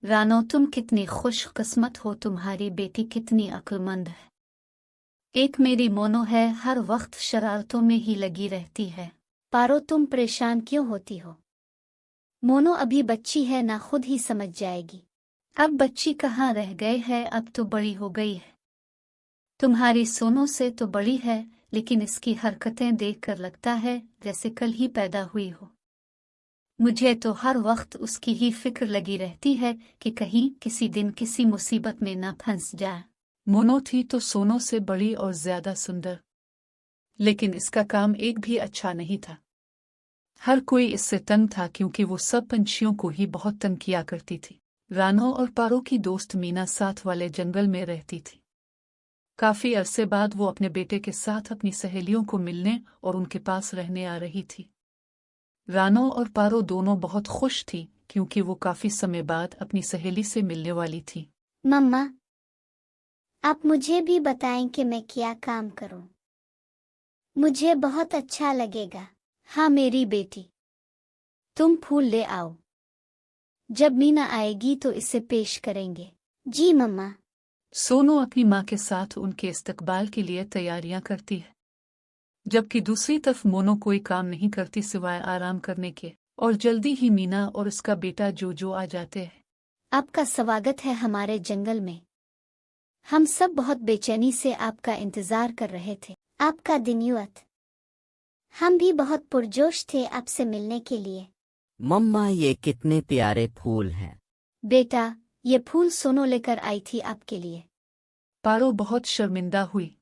रानो, तुम कितनी खुशकिस्मत हो, तुम्हारी बेटी कितनी अक्लमंद है। एक मेरी मोनो है, हर वक्त शरारतों में ही लगी रहती है। पारो, तुम परेशान क्यों होती हो? मोनो अभी बच्ची है ना, खुद ही समझ जाएगी। अब बच्ची कहाँ रह गए है, अब तो बड़ी हो गई है। तुम्हारी सोनो से तो बड़ी है, लेकिन इसकी हरकतें देखकर लगता है जैसे कल ही पैदा हुई हो। मुझे तो हर वक्त उसकी ही फिक्र लगी रहती है कि कहीं किसी दिन किसी मुसीबत में न फंस जाए। मोनो थी तो सोनो से बड़ी और ज्यादा सुंदर, लेकिन इसका काम एक भी अच्छा नहीं था। हर कोई इससे तंग था क्योंकि वो सब पंछियों को ही बहुत तंग किया करती थी। रानो और पारो की दोस्त मीना साथ वाले जंगल में रहती थी। काफी अरसे बाद वो अपने बेटे के साथ अपनी सहेलियों को मिलने और उनके पास रहने आ रही थी। रानो और पारो दोनों बहुत खुश थी क्योंकि वो काफी समय बाद अपनी सहेली से मिलने वाली थी। मम्मा, आप मुझे भी बताएं कि मैं क्या काम करूं? मुझे बहुत अच्छा लगेगा। हाँ मेरी बेटी, तुम फूल ले आओ। जब मीना आएगी तो इसे पेश करेंगे। जी मम्मा। सोनो अपनी माँ के साथ उनके इस्तकबाल के लिए तैयारियां करती है, जबकि दूसरी तरफ मोनो कोई काम नहीं करती सिवाय आराम करने के। और जल्दी ही मीना और उसका बेटा जोजो आ जाते हैं। आपका स्वागत है हमारे जंगल में। हम सब बहुत बेचैनी से आपका इंतजार कर रहे थे। आपका दिन युवत। हम भी बहुत पुरजोश थे आपसे मिलने के लिए। मम्मा, ये कितने प्यारे फूल हैं। बेटा, ये फूल सोनो लेकर आई थी आपके लिए। पारो बहुत शर्मिंदा हुई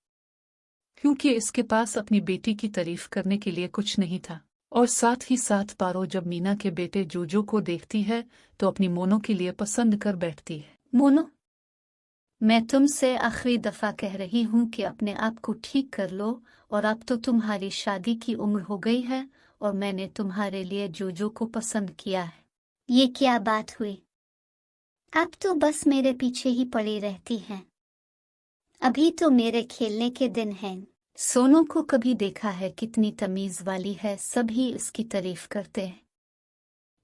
क्योंकि इसके पास अपनी बेटी की तारीफ करने के लिए कुछ नहीं था। और साथ ही साथ पारो जब मीना के बेटे जोजो को देखती है तो अपनी मोनो के लिए पसंद कर बैठती है। मोनो, मैं तुमसे आखिरी दफा कह रही हूँ कि अपने आप को ठीक कर लो। और अब तो तुम्हारी शादी की उम्र हो गई है और मैंने तुम्हारे लिए जोजो को पसंद किया है। ये क्या बात हुई? आप तो बस मेरे पीछे ही पड़ी रहती हैं। अभी तो मेरे खेलने के दिन हैं। सोनो को कभी देखा है, कितनी तमीज वाली है, सभी इसकी तारीफ करते हैं।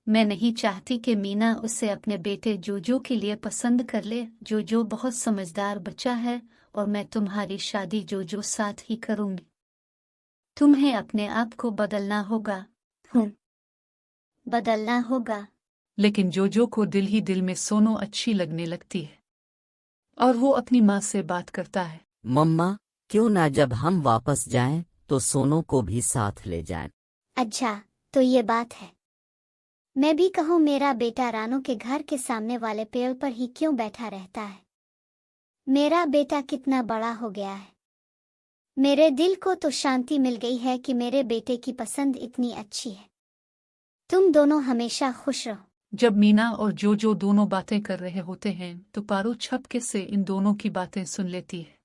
मैं नहीं चाहती कि मीना उसे अपने बेटे जोजो के लिए पसंद कर ले। जोजो बहुत समझदार बच्चा है और मैं तुम्हारी शादी जोजो साथ ही करूंगी। तुम्हें अपने आप को बदलना होगा। बदलना होगा। लेकिन जोजो को दिल ही दिल में सोनो अच्छी लगने लगती है और वो अपनी माँ से बात करता है। मम्मा, क्यों ना जब हम वापस जाएं तो सोनो को भी साथ ले जाएं। अच्छा, तो ये बात है। मैं भी कहूँ, मेरा बेटा रानो के घर के सामने वाले पेड़ पर ही क्यों बैठा रहता है? मेरा बेटा कितना बड़ा हो गया है। मेरे दिल को तो शांति मिल गई है कि मेरे बेटे की पसंद इतनी अच्छी है। तुम दोनों हमेशा खुश रहो। जब मीना और जोजो दोनों बातें कर रहे होते हैं तो पारो छपके से इन दोनों की बातें सुन लेती है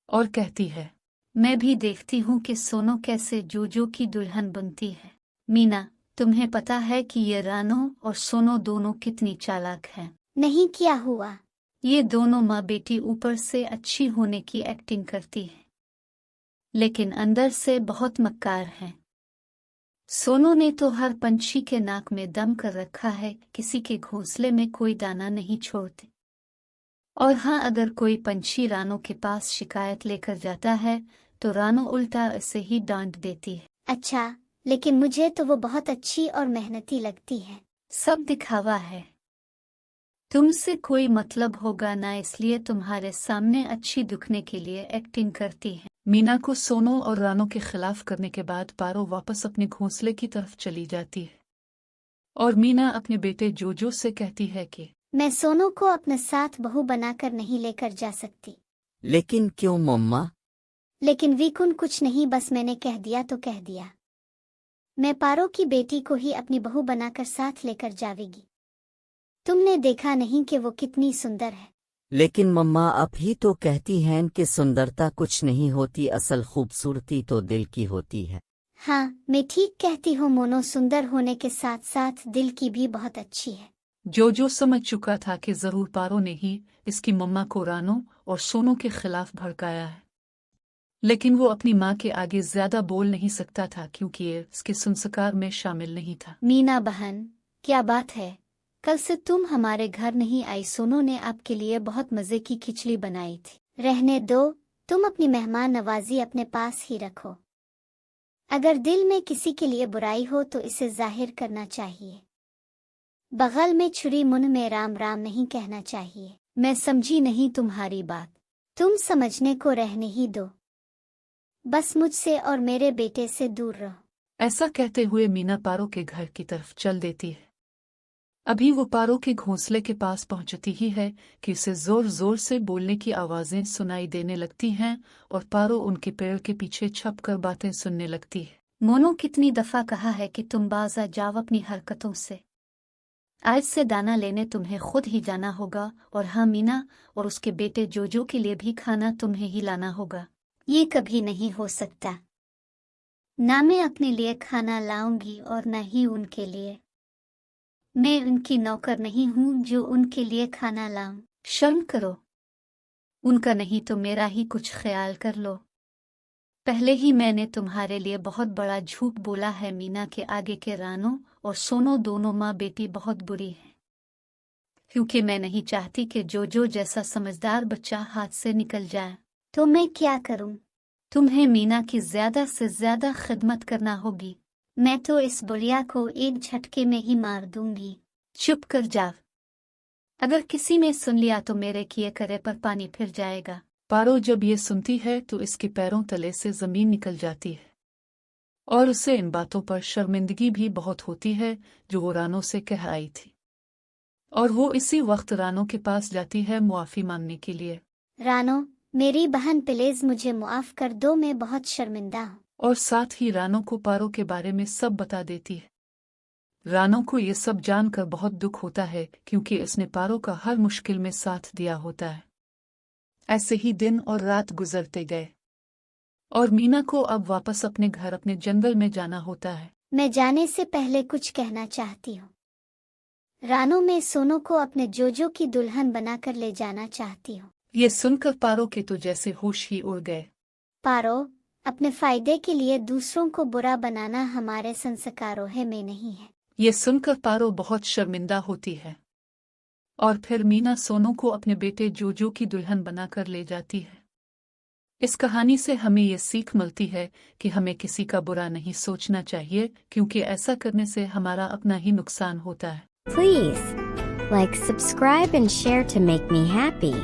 और कहती है, मैं भी देखती हूँ कि सोनो कैसे जोजो की दुल्हन बनती है। मीना, तुम्हें पता है कि ये रानो और सोनो दोनों कितनी चालाक हैं। नहीं, क्या हुआ? ये दोनों माँ बेटी ऊपर से अच्छी होने की एक्टिंग करती हैं, लेकिन अंदर से बहुत मक्कार हैं। सोनो ने तो हर पंछी के नाक में दम कर रखा है, किसी के घोंसले में कोई दाना नहीं छोड़ती। और हाँ, अगर कोई पंछी रानो के पास शिकायत लेकर जाता है तो रानो उल्टा इसे ही डांट देती है। अच्छा, लेकिन मुझे तो वो बहुत अच्छी और मेहनती लगती है। सब दिखावा है। तुमसे कोई मतलब होगा ना, इसलिए तुम्हारे सामने अच्छी दिखने के लिए एक्टिंग करती है। मीना को सोनो और रानो के खिलाफ करने के बाद पारो वापस अपने घोंसले की तरफ चली जाती है और मीना अपने बेटे जोजो से कहती है कि मैं सोनो को अपने साथ बहू बनाकर नहीं लेकर जा सकती। लेकिन क्यों मम्मा? लेकिन विकुन कुछ नहीं, बस मैंने कह दिया तो कह दिया। मैं पारो की बेटी को ही अपनी बहू बनाकर साथ लेकर जावेगी। तुमने देखा नहीं कि वो कितनी सुंदर है? लेकिन मम्मा, आप ही तो कहती हैं कि सुंदरता कुछ नहीं होती, असल खूबसूरती तो दिल की होती है। हाँ, मैं ठीक कहती हूँ मोनो, सुंदर होने के साथ साथ दिल की भी बहुत अच्छी है। जोजो समझ चुका था कि जरूर पारो ने ही इसकी मम्मा को रानो और सोनो के खिलाफ भड़काया है, लेकिन वो अपनी माँ के आगे ज्यादा बोल नहीं सकता था क्योंकि ये इसके संस्कार में शामिल नहीं था। मीना बहन, क्या बात है? कल से तुम हमारे घर नहीं आई। सोनू ने आपके लिए बहुत मज़े की खिचड़ी बनाई थी। रहने दो, तुम अपनी मेहमान नवाजी अपने पास ही रखो। अगर दिल में किसी के लिए बुराई हो तो इसे जाहिर करना चाहिए। बगल में छुरी मुंह में राम राम नहीं कहना चाहिए। मैं समझी नहीं तुम्हारी बात। तुम समझने को रहने ही दो। बस मुझसे और मेरे बेटे से दूर रहो। ऐसा कहते हुए मीना पारो के घर की तरफ चल देती है। अभी वो पारो के घोंसले के पास पहुंचती ही है कि उसे जोर जोर से बोलने की आवाजें सुनाई देने लगती हैं और पारो उनके पेड़ के पीछे छपकर बातें सुनने लगती है। मोनो, कितनी दफा कहा है कि तुम बाज आ जाओ अपनी हरकतों से। आज से दाना लेने तुम्हें खुद ही जाना होगा, और हाँ मीना और उसके बेटे जोजो के लिए भी खाना तुम्हें ही लाना होगा। ये कभी नहीं हो सकता। ना मैं अपने लिए खाना लाऊंगी और न ही उनके लिए। मैं उनकी नौकर नहीं हूँ जो उनके लिए खाना लाऊं। शर्म करो। उनका नहीं तो मेरा ही कुछ ख्याल कर लो। पहले ही मैंने तुम्हारे लिए बहुत बड़ा झूठ बोला है। मीना के आगे के रानो और सोनो दोनों माँ बेटी बहुत बुरी हैं, क्योंकि मैं नहीं चाहती कि जोजो जैसा समझदार बच्चा हाथ से निकल जाए। तो मैं क्या करूं? तुम्हें मीना की ज्यादा से ज्यादा खिदमत करना होगी। मैं तो इस बुढ़िया को एक झटके में ही मार दूंगी। चुप कर जा। अगर किसी ने सुन लिया तो मेरे किए करे पर पानी फिर जाएगा। पारो जब ये सुनती है तो इसके पैरों तले से जमीन निकल जाती है और उसे इन बातों पर शर्मिंदगी भी बहुत होती है जो वो रानो से कह आई थी। और वो इसी वक्त रानो के पास जाती है मुआफी मांगने के लिए। रानो, मेरी बहन प्लीज मुझे मुआफ कर दो, मैं बहुत शर्मिंदा हूँ। और साथ ही रानो को पारो के बारे में सब बता देती है। रानो को ये सब जानकर बहुत दुख होता है क्योंकि इसने पारो का हर मुश्किल में साथ दिया होता है। ऐसे ही दिन और रात गुजरते गए और मीना को अब वापस अपने घर अपने जंगल में जाना होता है। मैं जाने से पहले कुछ कहना चाहती हूँ। रानो, मैं सोनू को अपने जोजो की दुल्हन बनाकर ले जाना चाहती हूँ। ये सुनकर पारो के तो जैसे होश ही उड़ गए। पारो, अपने फायदे के लिए दूसरों को बुरा बनाना हमारे संस्कारों में नहीं है। ये सुनकर पारो बहुत शर्मिंदा होती है और फिर मीना सोनू को अपने बेटे जोजो की दुल्हन बनाकर ले जाती है। इस कहानी से हमें ये सीख मिलती है कि हमें किसी का बुरा नहीं सोचना चाहिए, क्योंकि ऐसा करने से हमारा अपना ही नुकसान होता है। Please like, subscribe and share to make me happy.